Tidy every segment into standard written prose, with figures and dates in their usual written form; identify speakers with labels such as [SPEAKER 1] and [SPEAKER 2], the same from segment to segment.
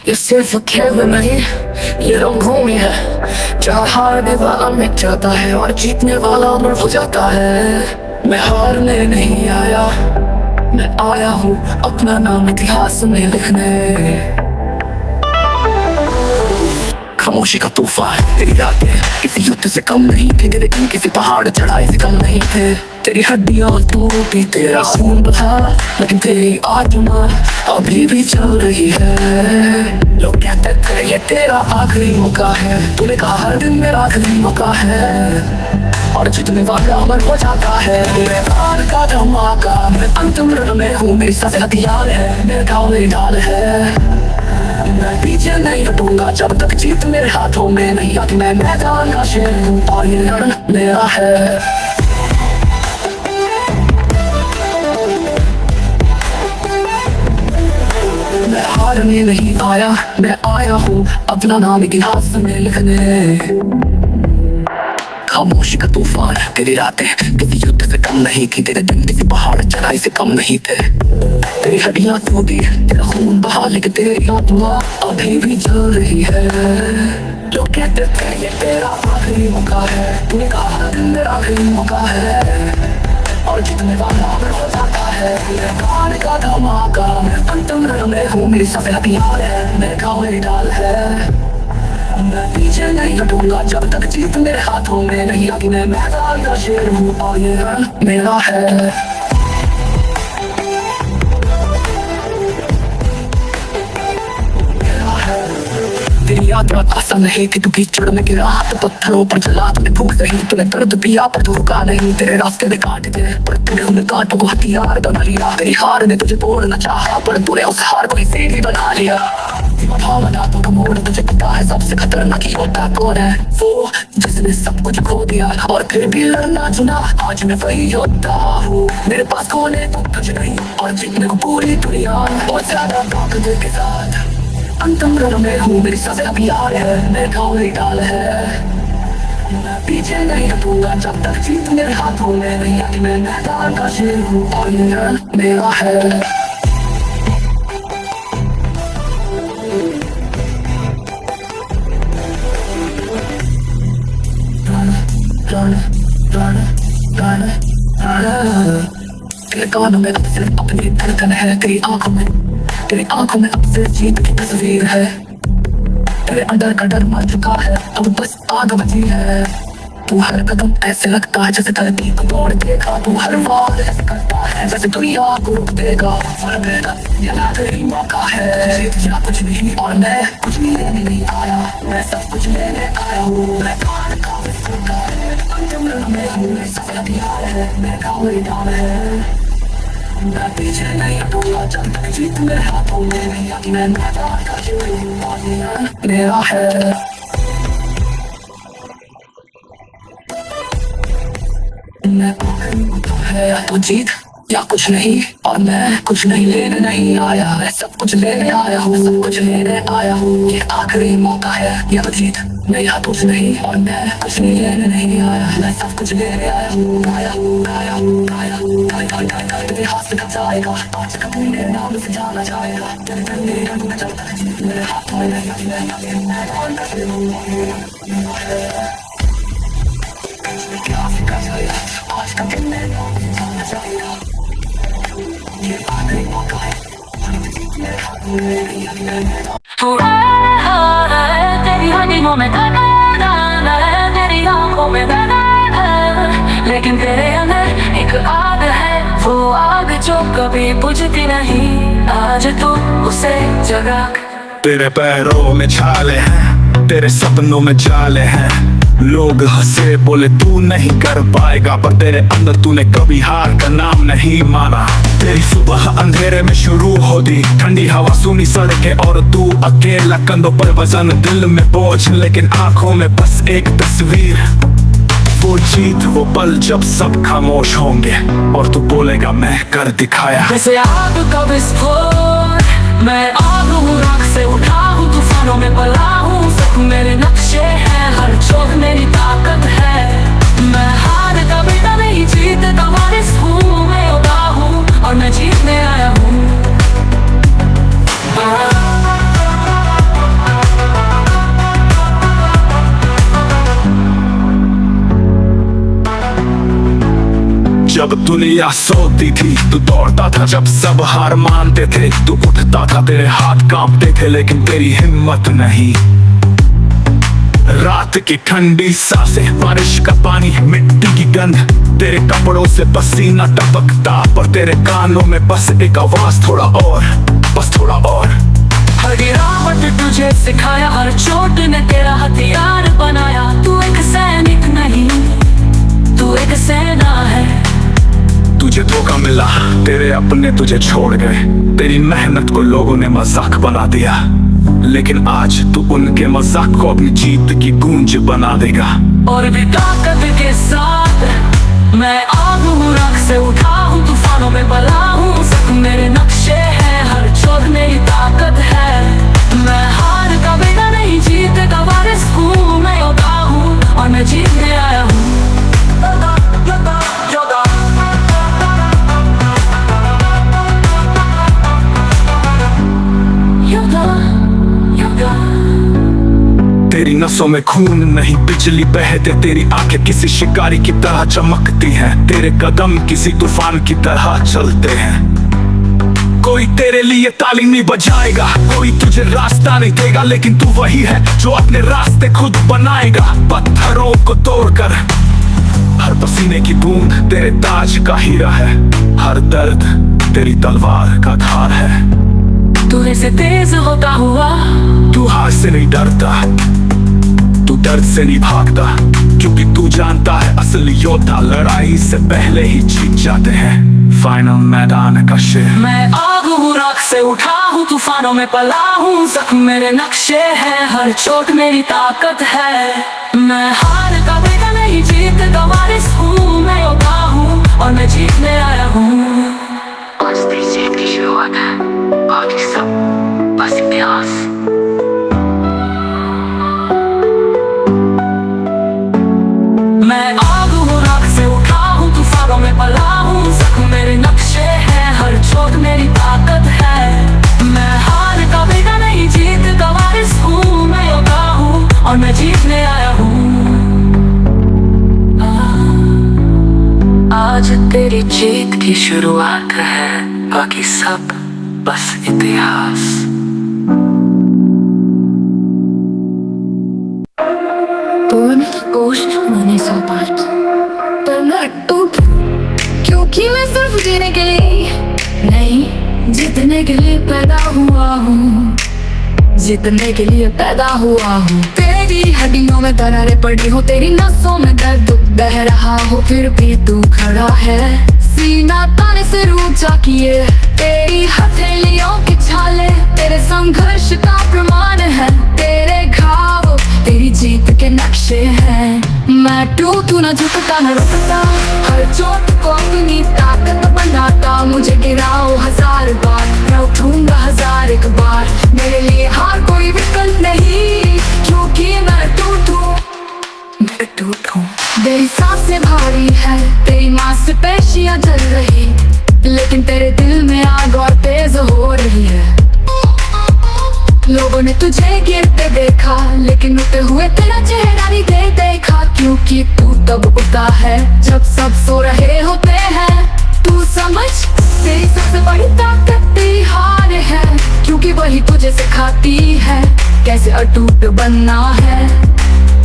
[SPEAKER 1] ये सिर्फ खेल नहीं, ये रंगभूमि है जहाँ हारने वाला मिट जाता है और जीतने वाला अमर हो जाता है। मैं हारने नहीं आया, मैं आया हूँ अपना नाम इतिहास में लिखने। खामोशी का तूफान, तेरी रातें किसी युद्ध से कम नहीं थी, तेरे दिन किसी पहाड़ चढ़ाई से कम नहीं थे। तेरी हड्डियां टूटी, तेरा खून बहा, लेकिन तेरी आत्मा अभी भी चल रही है। लोग कहते थे ये तेरा आखिरी मौका है, तूने कहा हर दिन मेरा आखिरी मौका है, और जितने वाला अमर हो जाता है। मेरे प्यार का धमाका, मैं अंतिम रण में हूँ, मेरी सांसें हथियार है, मेरे घाव मेरी ढाल है। मैं पीछे नहीं हटूंगा जब तक जीत मेरे हाथों में नहीं आती। मैं मैदान का शेर हूँ और ये रण मेरा है। मैं हारने नहीं आया, मैं आया हूँ अपना नाम इतिहास में लिखने। खामोशी का तूफान, तेरी रातें किसी युद्ध से कम नहीं थी, तेरे दिन किसी पहाड़ चढ़ाई से कम नहीं थे। तेरी हड्डियां टूटी, तेरा खून बहा, लेकिन तेरी आत्मा अभी भी जल रही है। लोग कहते थे ये तेरा आखिरी मौका है, तूने कहा हर दिन मेरा आखिरी मौका है, और जितने वाला अमर हो जाता है। मेरे गान का धमाका, मैं अंतिम रण में हूँ, मेरी सांसें हथियार है, मेरे घाव मेरी ढाल है। मैं पीछे नहीं हटूंगा जब तक जीत मेरे हाथों में नहीं आती। मैं मैदान का शेर हूँ और ये रण मेरा है। तेरी यात्रा आसान नहीं थी, तू कीचड़ में गिरा, हाथ पत्थरों पर चला, तूने भूख नहीं, तूने दर्द पिया पर तू रुका नहीं। तेरे रास्ते में कांटे थे पर तूने उन कांटों को हथियार बना लिया। तेरी हार ने तुझे तोड़ना चाहा पर तूने उस हार को ही सीढ़ी बना लिया। भावना तो कमोड़, तुझे पता है सबसे खतरनाक होता कौन है, वो जिसने सब कुछ खो दिया और फिर भी लड़ना चुना। आज मैं वही होता हूँ, मेरे पास खोने तो कुछ नहीं और जीतने को पूरी दुनिया बहुत ज्यादा ताकत के साथ। अंतिम रण में हूँ, मेरी सांसें हथियार है, मेरे घाव मेरी ढाल है। मैं पीछे नहीं हटूंगा जब तक जीत मेरे हाथों में नहीं आती। मैं मैदान का शेर हूँ और ये रण मेरा है। तेरे कानों में अब सिर्फ अपनी धड़कन है, तेरी आंखों में अब सिर्फ जीत की तस्वीर है। तेरे अंदर का डर मर चुका है, अब बस आग बची है। तू हर कदम ऐसे लगता है जैसे धरती को तोड़ देगा, तू हर वार ऐसे करता है जैसे दुनिया को रोक देगा। ये आखिरी मौका है, या कुछ नहीं और मैं कुछ भी लेने नहीं आया, मैं सब कुछ लेने आया हूँ। मैं कान का विस्फोट है, अंतिम रण में हूँ, मेरी सांसें हथियार है, मेरे घाव मेरी ढाल है। मैं पीछे नहीं हटूंगा जब तक जीत मेरे हाथों में नहीं आती। मैं मैदान का शेर हूँ और ये रण मेरा है। मैं है तो जीत या कुछ नहीं, और मैं कुछ नहीं लेने नहीं आया, मैं सब कुछ लेने आया हूँ, सब कुछ लेने आया हूँ। ये आखिरी मौका है, या तो जीत मैं या कुछ नहीं, और मैं कुछ नहीं लेने नहीं आया, मैं सब कुछ लेने आया हूँ। आया हूँ आया हूँ आया हूँ, तेरे हाथ से कब जाएगा, आज कब मेरे नाम से जाना जाएगा। तेरे दिल मेरे रंग में चलता है जीत मेरे हाथों में नहीं आती। मैं कौन का शेर हूँ क्या फिक्र जाएगा, आज तक मैं नाम से जाना जाएगा। ये आखिरी मौका है, मेरे हाथों में नहीं आती।
[SPEAKER 2] तेरी हड्डियों में दर्द है, तेरी आंखों में दर्द है, लेकिन तेरे अंदर एक आग है, वो आग जो कभी बुझती नहीं। आज तू उसे जगा।
[SPEAKER 3] तेरे पैरों में छाले हैं, तेरे सपनों में जाले हैं। लोग हंसे बोले तू नहीं कर पाएगा, पर तेरे अंदर तूने कभी हार का नाम नहीं माना। तेरी सुबह अंधेरे में शुरू होती, ठंडी हवा सुनी सड़कें और तू अकेला, कंधों पर वजन दिल में बोझ, लेकिन आंखों में बस एक तस्वीर। वो जीत वो पल जब सब खामोश होंगे और तू बोलेगा मैं कर दिखाया।
[SPEAKER 2] जैसे आग का विस्फोट, मैं आग हूँ, राख से उठा हूँ, तूफानों में पला हूँ। सब मेरे नक्शे हैं, हर चोट मेरी ताकत है। मैं हार का बेटा नहीं, जीत का वारिस हूँ। मैं उदा हूँ और मैं जीतने आया हूँ।
[SPEAKER 3] जब दुनिया सोती थी तू दौड़ता था, जब सब हार मानते थे तू उठता था, तेरे हाथ कांपते थे लेकिन तेरी हिम्मत नहीं। रात की ठंडी सांसें, बारिश का पानी, मिट्टी की गंध, तेरे कपड़ों से पसीना टपकता, पर तेरे कानों में बस एक आवाज, थोड़ा और, बस थोड़ा और।
[SPEAKER 2] हर गिरावट तुझे सिखाया, हर चोट ने तेरा हथियार बनाया। तू एक सैनिक नहीं, तू एक सेना है।
[SPEAKER 3] तुझे धोखा मिला, तेरे अपने तुझे छोड़ गए, तेरी मेहनत को लोगों ने मजाक बना दिया, लेकिन आज तू उनके मजाक को अपनी जीत की गूंज बना देगा।
[SPEAKER 2] और भी ताकत के साथ मैं आग हूँ, राख से उठा हूँ, तूफानों में बला हूँ। सब मेरे नक्शे हैं, हर चोट मेरी ताकत है। मैं हार का बेटा नहीं, जीत का वारिस हूँ। मैं योद्धा हूँ और मैं जीतने आया हूँ।
[SPEAKER 3] तेरी नसों में खून नहीं, बिजली बहते, तेरी आंखें किसी शिकारी की तरह चमकती हैं, तेरे कदम किसी तूफान की तरह चलते हैं। कोई तेरे लिए ताली नहीं बजाएगा, कोई तुझे रास्ता नहीं देगा, लेकिन तू वही है जो अपने रास्ते खुद बनाएगा। पत्थरों को तोड़कर हर पसीने की बूंद तेरे ताज का हीरा है, हर दर्द तेरी तलवार का धार है।
[SPEAKER 2] तू ऐसे तेज होता हुआ,
[SPEAKER 3] तू हार से नहीं डरता, तू दर्द से नहीं भागता, क्योंकि तू जानता है असली योद्धा लड़ाई से पहले ही जीत जाते हैं। फाइनल मैदान का शेर।
[SPEAKER 2] मैं आग हूँ, राख से उठा हूँ, तूफानों में पला हूँ। जख्म मेरे नक्शे हैं, हर चोट मेरी ताकत है। मैं हार का बेटा नहीं, जीत का वारिस हूँ। मैं योद्धा हूँ और मैं जीतने आया हूँ।
[SPEAKER 1] आज तेरी जीत की शुरुआत है, बाकी सब बस इतिहास।
[SPEAKER 2] मैं आग हूँ, राख से उठा हूँ, तूफानों में पला हूँ। जख्म मेरे नक्शे हैं, हर चोट मेरी ताकत है। मैं हार का बेटा नहीं, जीत का वारिस हूँ। मैं योद्धा हूँ और मैं जीतने आया हूँ। आज तेरी जीत की शुरुआत है, बाकी सब बस इतिहास।
[SPEAKER 1] क्योंकि मैं सिर्फ जीने के लिए नहीं, जीतने के लिए पैदा हुआ हूँ। जीतने के लिए पैदा हुआ हूँ। तेरी हड्डियों में दरारें पड़ी हो, तेरी नसों में दर्द बह रहा हो, फिर भी तू खड़ा है। सीना ताने से ऊंचा किए, तेरी हथेलियों की छाले तेरे संघर्ष का प्रमाण है। तेरे घाव तेरी जीत के नक्शे हैं। मैं टूटू न झुकता न रुकता, हर चोट को अपनी ताकत बनाता। मुझे गिराओ 1000 बार, मैं उठूंगा 1001 बार। मेरे लिए हार कोई विकल्प नहीं, क्योंकि मैं टूटू। तेरी सांसें भारी है, तेरी मांसपेशियां जल रही, लेकिन तेरे दिल में आग और तेज हो रही है। लोगों ने तुझे गिरते देखा, लेकिन उठते हुए तेरा चेहरा नहीं देखा, क्योंकि तू तब उठता है जब सब सो रहे होते हैं। तू समझ, तेरी सबसे बड़ी ताकत तेरी हार है, क्योंकि वही तुझे सिखाती है कैसे अटूट बनना है।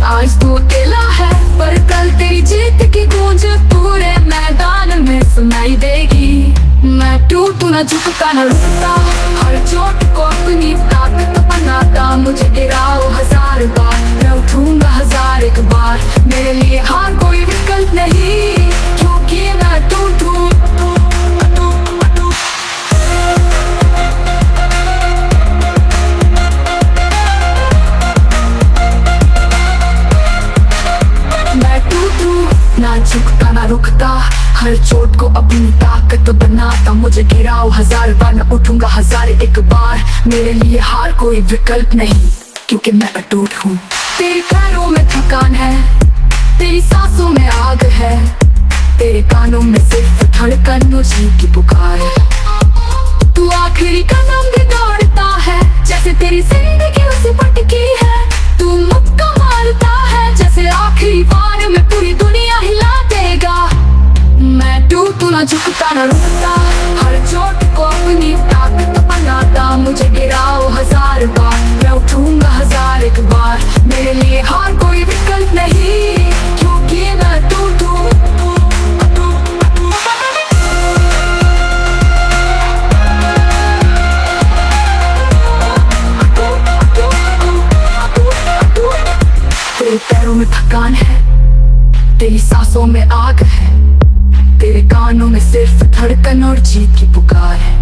[SPEAKER 1] आज तू अकेला है, पर कल तेरी जीत की गूंज पूरे मैदान में सुनाई देगी। मैं टूटू न झुकता न रुकता, हर चोट को अपनी ताकत बनाता। मुझे गिराओ 1000 बार, मैं उठूंगा 1001 बार। मेरे लिए हार कोई विकल्प नहीं, क्योंकि मैं टूटू। ना झुकता ना रुकता, हर चोट को अपनी ताकत बनाता। मुझे गिराओ 1000 बार, मैं उठूंगा 1001 बार। मेरे लिए हार कोई विकल्प नहीं, क्योंकि मैं अटूट हूँ। तेरे पैरों में थकान है, तेरी सांसों में आग है, तेरे कानों में सिर्फ धड़कन उसी की पुकार है। तू आखिरी कदम भी दौड़ता है, जैसे तेरी जिंदगी उसी पटकी है। तू मुक्का मारता है, जैसे आखिरी बार में पूरी दुनिया हिला देगा। मैं टूट
[SPEAKER 2] ना झुकता ना रुकता, हर चोट को अपनी ताकत बनाता। मुझे गिराओ 1000 बार, मैं उठूंगा 1000 एक बार। मेरे लिए हार कोई विकल्प नहीं, क्योंकि मैं टूटूं। तेरे पैरों में थकान है, तेरी सांसों में आग है, तेरे कानों में सिर्फ धड़कन और जीत की पुकार है।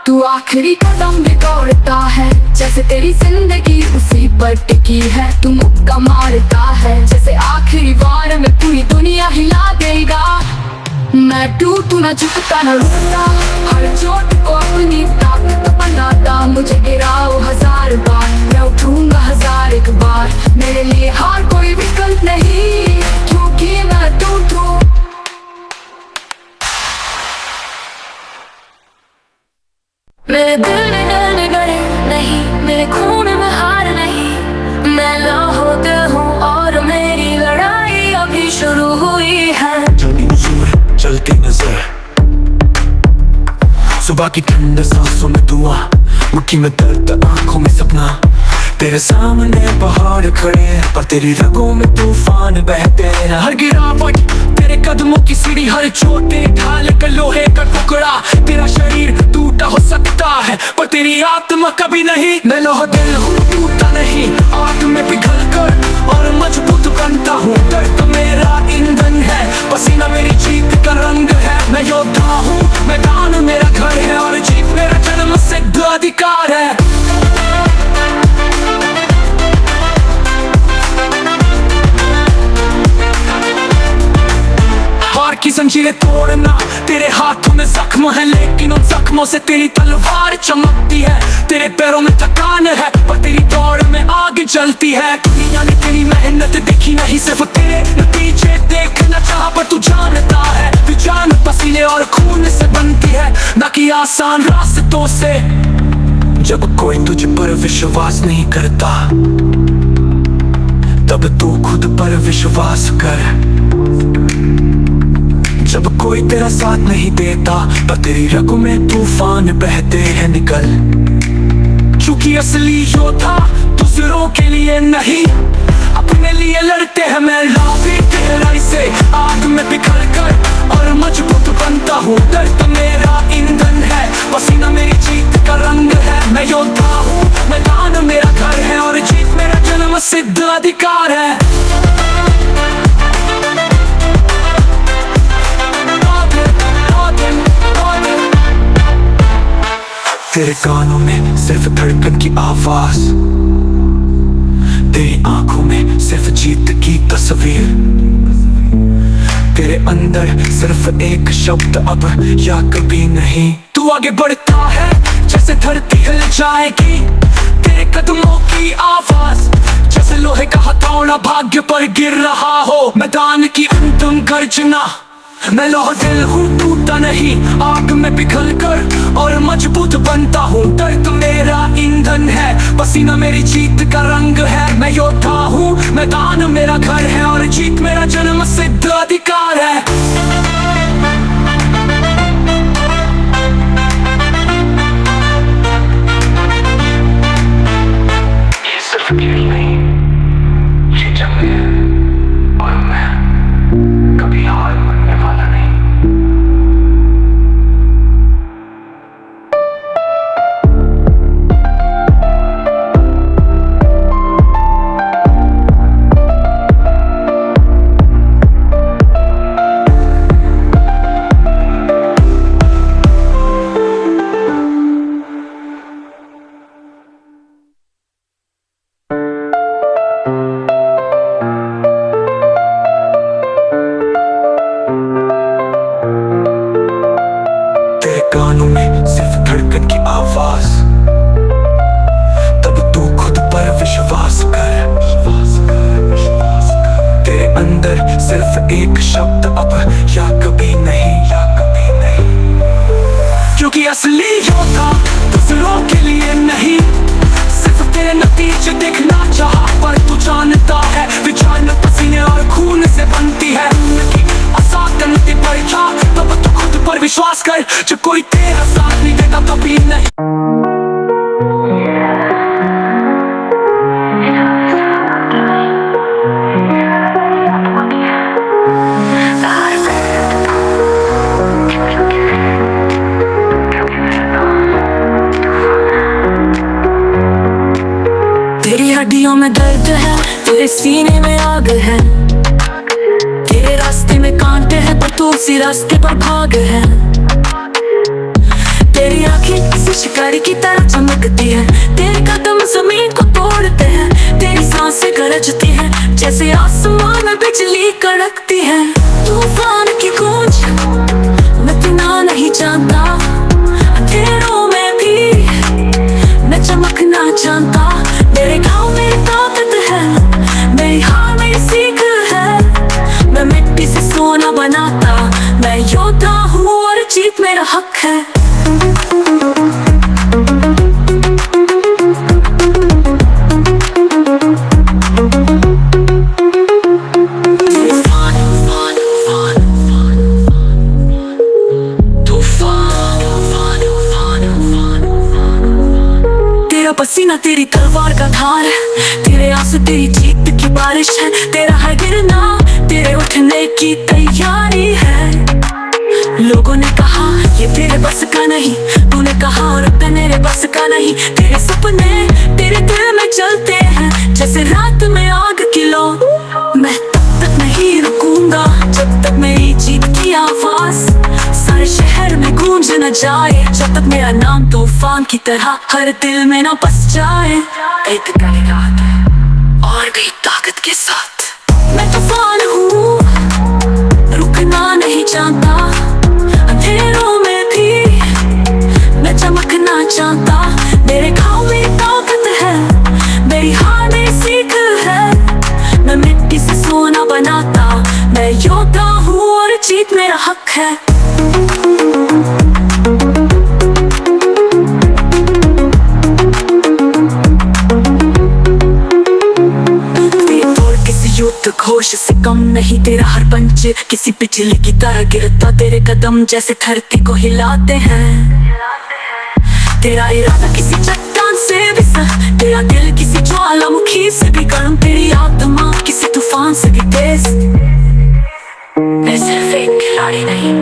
[SPEAKER 2] तू आखिरी कदम भी दौड़ता है, जैसे तेरी जिंदगी उसी पर टिकी है। तू मुक्का मारता है, जैसे आखिरी बार में पूरी दुनिया हिला देगा। मैं टूटूं ना झुकता ना रुकता, हर चोट को अपनी ताकत बनाता। मुझे गिराओ 1000 बार, मैं उठूंगा 1000 एक बार। मेरे लिए हार कोई विकल्प नहीं, क्योंकि मैं टूटूं। मेरे दिल में डरने गए नहीं, मेरे खून में हार नहीं। मैं लाहौते हूँ और मेरी लड़ाई अभी शुरू हुई है।
[SPEAKER 3] जल्दी नजर, चलती नजर, सुबह की ठंड सांसों में दुआ, मुट्ठी में दर्द आंखों में सपना। तेरे सामने पहाड़ खड़े हैं, पर तेरी रगों में तूफान बहते हैं। हर गिरावट तेरे कदमों की सीढ़ी, हर चोट तेरी ढाल का लोहे का टुकड़ा। तेरा शरीर टूटा हो सकता है, पर तेरी आत्मा कभी नहीं। मैं लोहा दिल हूँ, टूटता नहीं, आग में पिघल कर और मजबूत बनता हूँ। दर्द मेरा ईंधन है, पसीना मेरी जीत का रंग है। मैं योद्धा हूँ, मैदान मेरा घर है, और जीत मेरा जन्म सिद्ध अधिकार है। हार की जंजीरें तोड़ना, तेरे हाथों में जख्म है, लेकिन उन जख्मों से तेरी तलवार चमकती है। तेरे पैरों में थकान है, पर तेरी दौड़ में आग जलती है। दुनिया ने तेरी मेहनत देखी नहीं, सिर्फ तेरे नतीजे देखना चाहा। पर तू जानता है, तू जान पसीने और खून से बनती है, ना कि आसान रास्तों से। जब कोई तुझ पर विश्वास नहीं करता, तब तू खुद पर विश्वास कर। जब कोई तेरा साथ नहीं देता, पर तेरी रगों में तूफान बहते हैं निकल। क्योंकि असली योद्धा दूसरों के लिए नहीं, अपने लिए लड़ते हैं। मैं लाभी गहराई से आग में पिघल कर और मजबूत बनता हूँ। दर्द मेरा ईंधन है, पसीना मेरी जीत का रंग है। मैं योद्धा हूँ, मैदान मेरा घर है, और जीत मेरा जन्म सिद्ध अधिकार है। तेरे कानों में सिर्फ धड़कन की आवाज, तेरी आंखों में सिर्फ जीत की तस्वीर। तेरे अंदर सिर्फ एक शब्द अब या कभी नहीं। तू आगे बढ़ता है, जैसे धरती हिल जाएगी। तेरे कदमों की आवाज जैसे लोहे का हथौड़ा भाग्य पर गिर रहा हो। मैदान की अंतिम गर्जना, मैं लोहा दिल हूँ, टूटता नहीं, आग में पिघल कर और मजबूत बनता हूँ। दर्द मेरा ईंधन है, पसीना मेरी जीत का रंग है। मैं योद्धा हूँ, मैदान मेरा घर है, और जीत मेरा जन्म सिद्ध अधिकार है। ये सिर्फ खेल नहीं, ये जंग है, और मैं कभी हार मानने वाला नहीं। कानों में सिर्फ धड़कन की आवाज, तब तू खुद पर विश्वास कर। तेरे अंदर सिर्फ एक शब्द अब या कभी नहीं, या कभी नहीं। क्योंकि असली योद्धा दूसरों के लिए नहीं, सिर्फ तेरे नतीजे देखना चाहा। पर तू जानता है, विचार पसीने और खून से बनती है। आसान परीक्षा तब
[SPEAKER 1] विश्वास कर, जो कोई तेरा साथ नहीं देता कभी नहीं।
[SPEAKER 2] तेरी हड्डियों में दर्द है, तेरे सीने में आग है, तेरे रास्ते में कांटे हैं पर तू उसी रास्ते पर भाग है। तेरी आंखें किसी शिकारी की तरह चमकती है, तेरे कदम जमीन को तोड़ते हैं, तेरी सांसें गरजती हैं जैसे आसमान में बिजली कड़कती है। तूफान की गूंज मैं इतना नहीं जानता, अंधेरों में भी मैं चमकना जानता। मेरे गाँव मेरी ताकत है, मेरी हार मेरी सीख है, मैं मिट्टी से सोना बनाता। मैं योद्धा हूँ और जीत मेरा हक है। तेरा पसीना तेरी तलवार का धार है, तेरे आंसू तेरी जीत की बारिश है, तेरा है गिरना तेरे उठने की तैयारी है। लोगों ने कहा ये तेरे बस का नहीं, तूने कहा और अब मेरे बस का नहीं। तेरे सपने तेरे दिल में जलते हैं जैसे रात में आग की लो। मैं तब तक नहीं रुकूंगा जब तक मेरी जीत की आवाज सारे शहर में गूंज न जाए, जब तक मेरा नाम तूफान की तरह हर दिल में न बस जाए। एक कड़ी रात और भी ताकत के साथ मैं तूफान हूँ, रुकना नहीं जानता, अंधेरों में भी मैं चमकना चाहता। मेरे घाव में ताकत है, मेरी हार में सीख है, मैं मिट्टी से सोना बनाता। मैं योद्धा हूँ और जीत मेरा हक है। घोष से कम नहीं तेरा हर पंच, किसी बिजली की तरह गिरता तेरे कदम जैसे धरती को हिलाते हैं। तेरा इरादा किसी चट्टान से भी सख्त, तेरा दिल किसी ज्वालामुखी से भी गर्म, तेरी आत्मा किसी तूफान से भी तेज। मैं सिर्फ एक खिलाड़ी नहीं,